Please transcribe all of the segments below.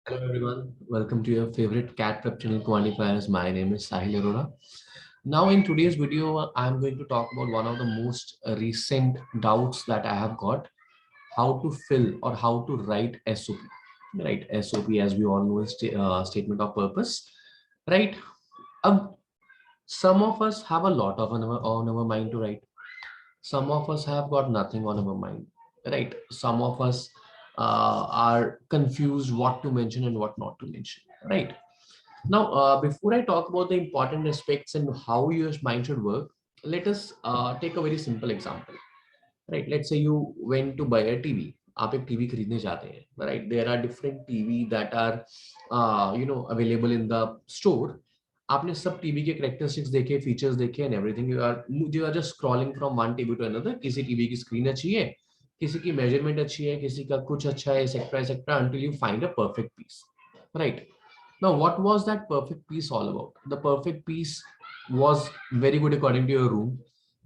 Hello everyone, welcome to your favorite cat prep channel quantifiers. My name is Sahil Arora. Now in today's video, I'm going to talk about one of the most recent doubts that I have got, how to fill or how to write SOP. Right, SOP as we all know is statement of purpose. Right, some of us have a lot of on our mind to write. Some of us have got nothing on our mind, right? Some of us are confused what to mention and what not to mention, right? Now, before I talk about the important aspects and how your mind should work, let us take a very simple example, right? Let's say you went to buy a TV. आप एक TV खरीदने जाते हैं, right? There are different TV that are available in the store. आपने सब TV के characteristics देखे, features देखे and everything, you are just scrolling from one TV to another. किसी टीवी की स्क्रीन अच्छी है, किसी की मेजरमेंट अच्छी है, किसी का कुछ अच्छा है, etcetera until you find a perfect piece, right? Now what was that perfect piece all about? The perfect piece was very good according to your room.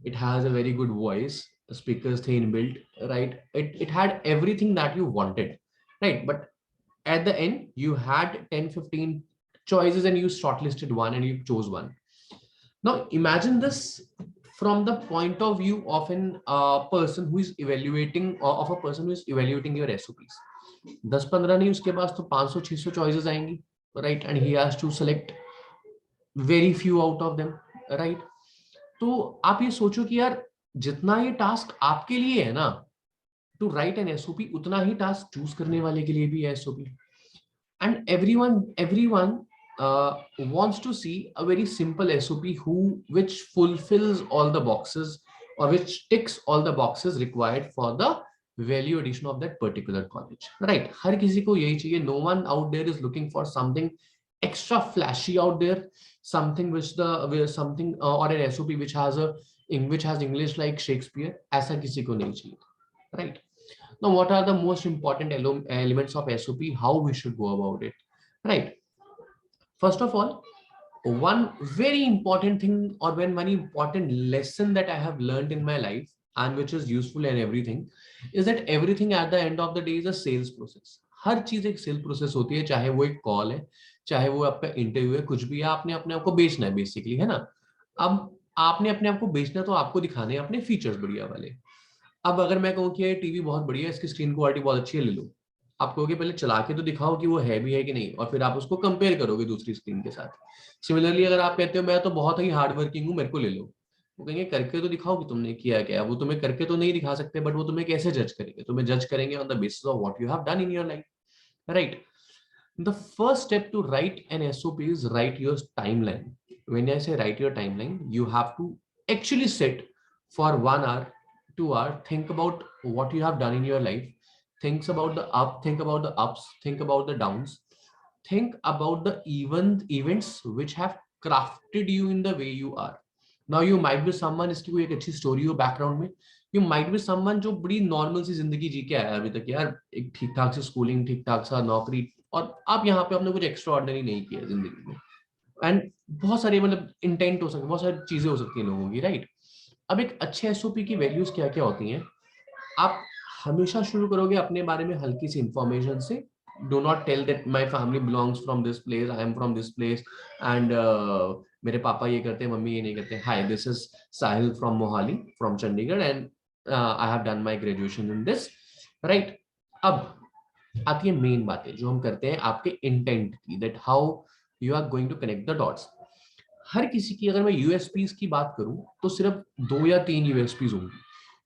It has a very good voice, the speakers थे inbuilt, right? It had everything that you wanted, right? But at the end you had 10-15 choices and you shortlisted one and you chose one. Now imagine this from the point of view of an person who is evaluating, or of a person who is evaluating your SOPs. 10-15 नहीं, उसके पास तो 500-600 choices आएंगी, right? And he has to select very few out of them, right? तो आप ये सोचो कि यार जितना ये टास्क आपके लिए है ना टू राइट एन एसओपी, उतना ही टास्क चूज करने वाले के लिए भी है SOP. And everyone wants to see a very simple SOP which fulfills all the boxes, or which ticks all the boxes required for the value addition of that particular college, right? हर किसी को यही चाहिए. No one out there is looking for something extra flashy out there, something something or an SOP which has English like Shakespeare. ऐसा किसी को नहीं चाहिए, right? Now, what are the most important elements of SOP? How we should go about it, right? First of all, one very important thing, or one important lesson that I have learned in my life, and which is useful and everything, is that everything at the end of the day is a sales process. हर चीज एक cell process होती है, चाहे वो एक call है, चाहे वो आपका इंटरव्यू है, कुछ भी है. आपने अपने आप को बेचना है बेसिकली, है ना? अब आपने अपने आप को बेचना, तो आपको दिखाने हैं अपने फीचर्स बढ़िया वाले. अब अगर मैं कहूँ कि ये टीवी बहुत बढ़िया है, इसकी स्क्रीन क्वालिटी बहुत अच्छी है, ले लो. आप कहोगे पहले चला के तो दिखाओ कि वो है भी है कि नहीं, और फिर आप उसको कंपेयर करोगे दूसरी स्क्रीन के साथ. सिमिलरली अगर आप कहते हो मैं तो बहुत ही हार्ड वर्किंग हूँ, मेरे को ले लो, वो कहेंगे करके तो दिखाओ कि तुमने किया क्या. वो तुम्हें करके तो नहीं दिखा सकते, बट वो तुम्हें कैसे जज करेंगे? तुम्हें जज करेंगे on the basis of what you have done in your life, right? The first step to write an SOP is write your timeline. When I say write your timeline, you have to actually sit for 1 hour, 2 hour, think about what you have done in your life, think about the ups, think about the downs, think about the events which have crafted you in the way you are. Now you might be someone, इसकी कोई एक अच्छी story हो background में. You might be someone जो बड़ी normal सी जिंदगी जी के आया है अभी तक, यार एक ठीक ठाक सी स्कूलिंग, ठीक ठाक सा नौकरी, और आप यहाँ पे आपने कुछ एक्स्ट्रा ऑर्डिनरी नहीं किया जिंदगी में. एंड बहुत सारी मतलब इंटेंट हो सकती, बहुत सारी चीजें हो सकती हैं लोगों की, राइट? अब एक अच्छे एसओपी की वैल्यूज क्या क्या होती हैं? आप हमेशा शुरू करोगे अपने बारे में हल्की सी इंफॉर्मेशन से. Do not tell that my family belongs from this place, I am from this place, and मेरे पापा ये करते हैं, मम्मी ये नहीं करते. Hi, this is Sahil from Mohali, from Chandigarh, and I have done my graduation in this, right? अब आती है मेन बातें जो हम करते हैं आपके इंटेंट की, that how you are going to connect the dots. हर किसी की अगर मैं यूएसपीज की बात करूं तो सिर्फ 2 या 3 यूएसपीज होंगी.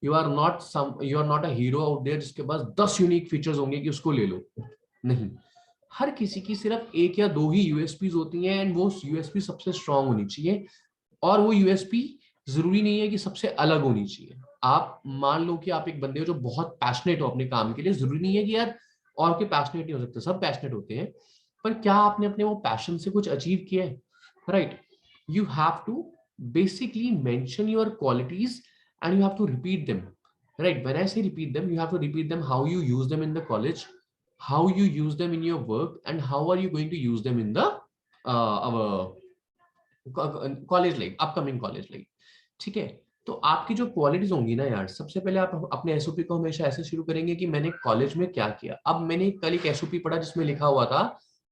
You are not a hero out there जिसके पास 10 यूनिक फीचर्स होंगे कि उसको ले लो. नहीं, हर किसी की सिर्फ 1 या 2 ही यूएसपीज होती हैं, एंड वो यूएसपी सबसे स्ट्रांग होनी चाहिए. और वो यूएसपी जरूरी नहीं है कि सबसे अलग होनी चाहिए. आप मान लो कि आप एक बंदे हो जो बहुत पैशनेट हो अपने काम के लिए, जरूरी नहीं है कि यार और के पैशनेट नहीं हो सकते, सब पैशनेट होते हैं, पर क्या आपने अपने वो पैशन से कुछ अचीव किया है, right? You have to basically mention your qualities and you have to repeat them, right? When I say repeat them, you have to repeat them how you use them in the college, how you use them in your work, and how are you going to use them in the our college life, upcoming college life. ठीक है? तो आपकी जो qualities होंगी ना यार, सबसे पहले आप अपने एसओपी को हमेशा ऐसे शुरू करेंगे कि मैंने कॉलेज में क्या किया। अब मैंने कल एक एसओपी पढ़ा जिसमें लिखा हुआ था,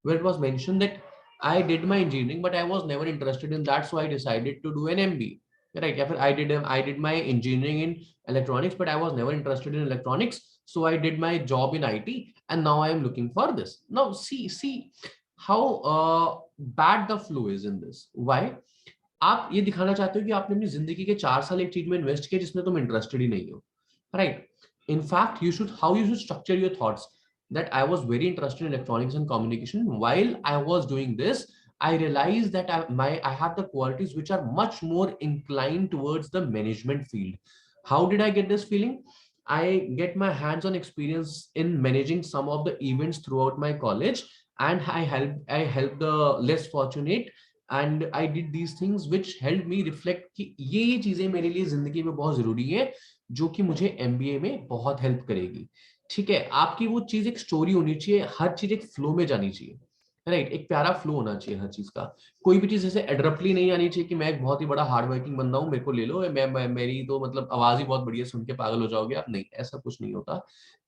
where it was mentioned that I did my engineering but I was never interested in that, so I decided to do an MBA, right? या फिर I did my engineering in electronics but I was never interested in electronics, so I did my job in IT and now I am looking for this. Now see how bad the flow is in this. Why? आप ये दिखाना चाहते हो कि आपने अपनी जिंदगी के 4 साल एक चीज में इन्वेस्ट किया जिसमें तुम इंटरेस्टेड ही नहीं हो, right? In fact you should how you should structure your thoughts that I was very interested in electronics and communication. While I was doing this, I realized that I have the qualities which are much more inclined towards the management field. How did I get this feeling? I get my hands-on experience in managing some of the events throughout my college, and I helped the less fortunate, and I did these things which helped me reflect कि ये चीजें मेरे लिए जिंदगी में बहुत जरूरी है, जो कि मुझे एमबीए में बहुत हेल्प करेगी। ठीक है, आपकी वो चीज एक स्टोरी होनी चाहिए, हर चीज एक फ्लो में जानी चाहिए, राइट? एक प्यारा फ्लो होना चाहिए हर चीज का। कोई भी चीज ऐसे एड्रप्टली नहीं आनी चाहिए कि मैं एक बहुत ही बड़ा हार्ड वर्किंग बंदा हूँ, मेरे को ले लो, मेरी तो मतलब आवाज ही बहुत बढ़िया, सुन के पागल हो जाओगे आप। नहीं, ऐसा कुछ नहीं होता।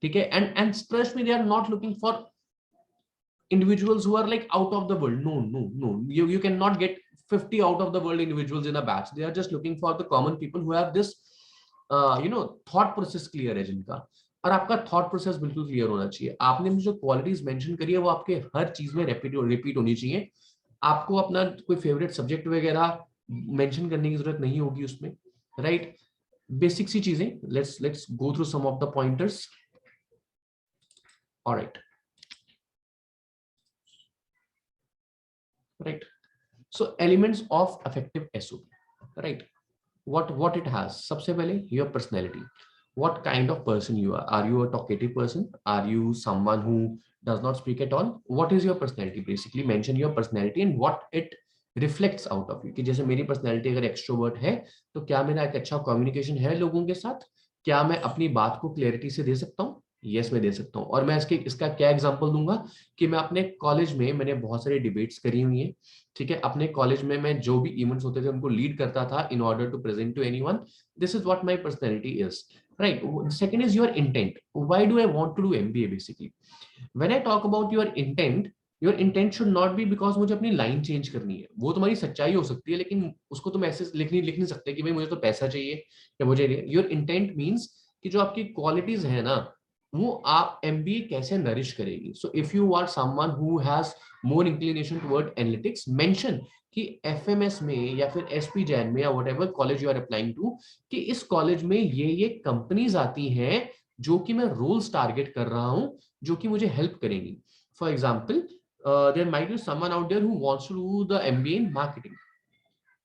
ठीक है, and trust me, they are not looking for individuals who are like out of the world. No, you cannot get 50 out of the world individuals in a batch. They are just looking for the common people who have this thought process clear है जिनका। और आपका thought process बिल्कुल clear होना चाहिए। आपने जो qualities mention करी है वो आपके हर चीज में रिपीट होनी चाहिए। आपको अपना कोई फेवरेट सब्जेक्ट वगैरह मेंशन करने की जरूरत नहीं होगी उसमें, राइट? बेसिक सी चीजें, let's go through some of the pointers. Alright, right? So elements of effective SOP, right? What it has, सबसे पहले your personality. What kind of person you are? Are you a talkative person? Are you someone who does not speak at all? What is your personality? Basically mention your personality and what it reflects out of you. कि जैसे मेरी personality अगर extrovert है तो क्या मेरा एक अच्छा communication है लोगों के साथ? क्या मैं अपनी बात को clarity से दे सकता हूँ? यस, मैं दे सकता हूँ। और मैं इसका क्या एग्जांपल दूंगा कि मैं अपने कॉलेज में मैंने बहुत सारी डिबेट्स करी हुई हैं। ठीक है, अपने कॉलेज में मैं जो भी इवेंट्स होते थे उनको लीड करता था in order to present to anyone. This is what my personality is, right? Second is your intent. Why do I want to do MBA? Basically when I talk about your intent should not be because मुझे अपनी line change करनी है। वो तुम्हारी सच्चाई हो सकती है लेकिन उसको तुम ऐसे लिख नहीं सकते कि भाई मुझे तो पैसा चाहिए या मुझे। योर इंटेंट मीन्स कि जो आपकी क्वालिटीज है ना, वो आप एमबीए कैसे नरिश करेगी। So if you are someone who has more inclination toward analytics, mention कि एफएमएस में या फिर एसपी जैन में या whatever college you are applying to, कि इस कॉलेज में ये कंपनीज आती हैं जो कि मैं रोल्स टारगेट कर रहा हूं, जो कि मुझे हेल्प करेंगी। For example, there might be someone out there who wants to do the MBA in marketing,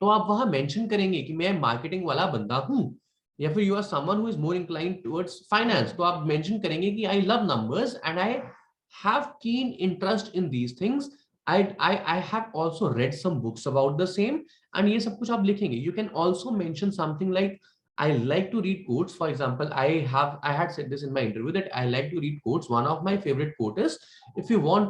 तो आप वहां मेंशन करेंगे कि मैं मार्केटिंग वाला बंदा हूं। या फिर you are someone who is more inclined towards finance, तो आप मेंशन करेंगे कि I love numbers and I have keen interest in these things. I have also read some books about the same, and ये सब कुछ आप लिखेंगे। You can also mention something like I like to read quotes. For example, I had said this in my interview that I like to read quotes. One of my favorite quote is, if you want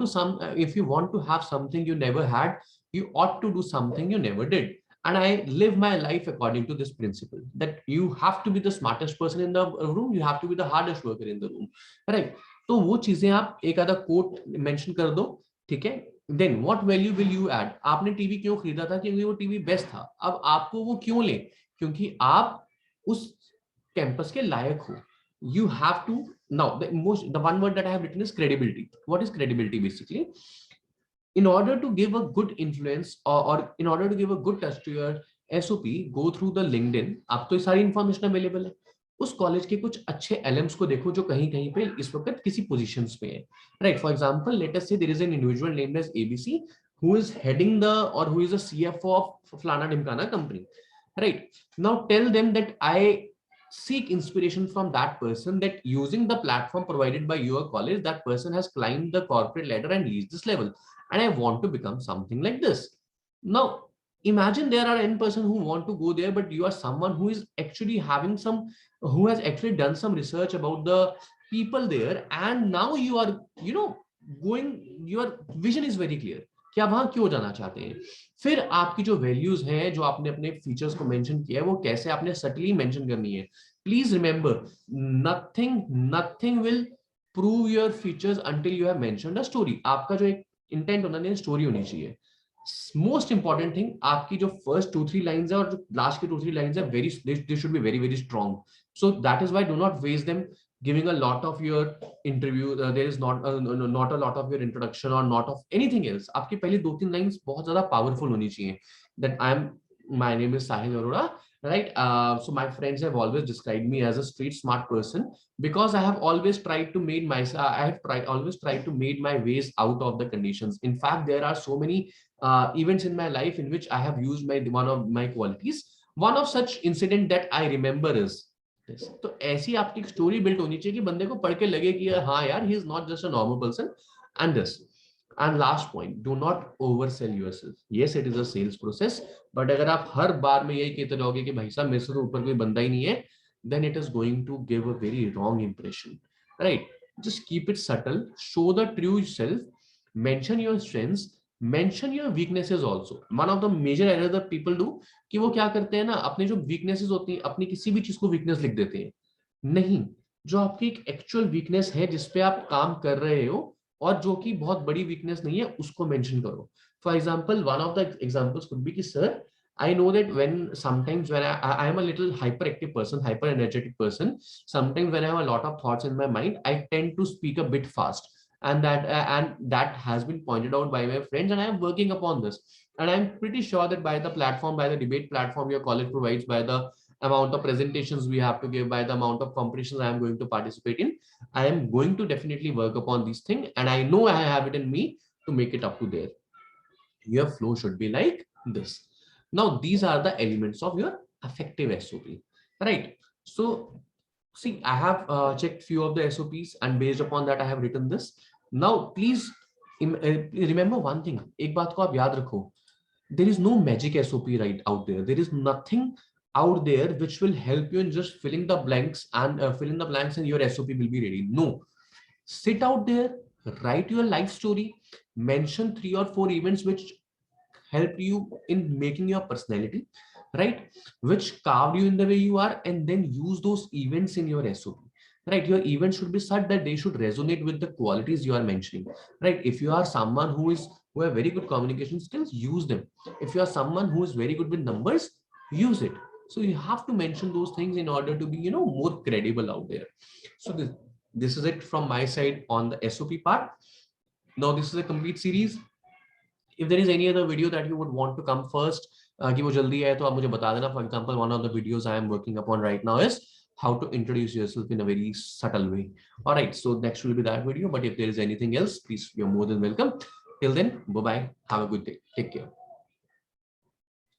to have something you never had, you ought to do something you never did. And I live my life according to this principle, that you have to be the smartest person in the room, you have to be the hardest worker in the room, right? तो वो चीजें आप एक आधा coat mention कर दो, ठीक है? Then what value will you add? आपने टीवी क्यों खरीदा था? क्योंकि वो टीवी बेस्ट था। अब आपको वो क्यों ले? क्योंकि आप उस कैंपस के लायक हो। You have to, now the one word that I have written is credibility. What is credibility? Basically, in order to give a good influence, or in order to give a good touch to your SOP, go through the LinkedIn. आप तो ये सारी information available है। उस college के कुछ अच्छे एलएम्स को देखो जो कहीं कहीं पे इस वक्त किसी पोजीशंस पे है, right? For example, let us say there is an individual named as ABC who is heading the, or who is a CFO of Flana Dimkana company, right? Now tell them that I seek inspiration from that person, that using the platform provided by your college, that person has climbed the corporate ladder and reached this level, and I want to become something like this. Now imagine there are n person who want to go there, but you are someone who is actually having some, who has actually done some research about the people there, and now you are, going, your vision is very clear कि आप वहां क्यों जाना चाहते हैं। फिर आपकी जो वैल्यूज हैं, जो आपने अपने फीचर्स को मेंशन किया है, वो कैसे आपने सटली मेंशन करनी है। Please remember, nothing nothing will prove your features until you have mentioned a story. आपका जो एक इंटेंट होना चाहिए, स्टोरी होनी चाहिए। मोस्ट इंपॉर्टेंट थिंग, आपकी जो फर्स्ट 2-3 लाइंस है और जो लास्ट की 2-3 लाइंस है, very they should be very very strong. So that is why do not waste them giving a lot of your interview. There is not a lot of your introduction or not of anything else. आपकी पहली 2-3 lines बहुत ज्यादा powerful होनी चाहिए। That my name is Sahil Arora, right? So my friends have always described me as a street smart person because I have always tried to made myself. I have always tried to made my ways out of the conditions. In fact, there are so many events in my life in which I have used one of my qualities. One of such incident that I remember is, तो ऐसी आपकी एक story built होनी चाहिए कि बंदे को पढ़ के लगे कि हाँ यार, he is not just a normal person. And this, and last point, do not over sell yourself. Yes, it is a sales process, but अगर आप हर बार में यही कहते रहोगे कि भाई साहब मेरे से तो ऊपर कोई बंदा ही नहीं है, then it is going to give a very wrong impression, right? Just keep it subtle, show the true self, mention your strengths, mention your weaknesses also. One of the major error that people do, कि वो क्या करते हैं ना, अपने जो weaknesses होती हैं, अपनी किसी भी चीज को वीकनेस लिख देते हैं। नहीं, जो आपकी एक एक्चुअल वीकनेस है, जिसपे आप काम कर रहे हो, और जो कि बहुत बड़ी वीकनेस नहीं है, उसको मेंशन करो। For example, one of the examples could be कि sir, I know that when sometimes when I am a little hyperactive person, hyper energetic person, sometimes when I have a lot of thoughts in my mind, I tend to speak a bit fast, and that has been pointed out by my friends, and I am working upon this. And I'm pretty sure that by the platform, by the debate platform your college provides, by the amount of presentations we have to give, by the amount of competitions I am going to participate in, I am going to definitely work upon these things, and I know I have it in me to make it up to there. Your flow should be like this. Now, these are the elements of your effective SOP, right? So, see, I have checked few of the SOPs, and based upon that, I have written this. Now, please remember one thing. एक बात को आप याद रखो. There is no magic SOP right out there. There is nothing out there which will help you in just filling the blanks, and fill in the blanks, and your SOP will be ready. No, sit out there, write your life story, mention 3 or 4 events which help you in making your personality, right? Which carved you in the way you are, and then use those events in your SOP. Right, your events should be such that they should resonate with the qualities you are mentioning. Right, if you are someone who have very good communication skills, use them. If you are someone who is very good with numbers, use it. So you have to mention those things in order to be, more credible out there. So this is it from my side on the SOP part. Now this is a complete series. If there is any other video that you would want to come first, कि वो जल्दी है तो आप मुझे बता देना. For example, one of the videos I am working upon right now is how to introduce yourself in a very subtle way. All right, so next will be that video. But if there is anything else, please, you're more than welcome. Till then, bye bye. Have a good day. Take care.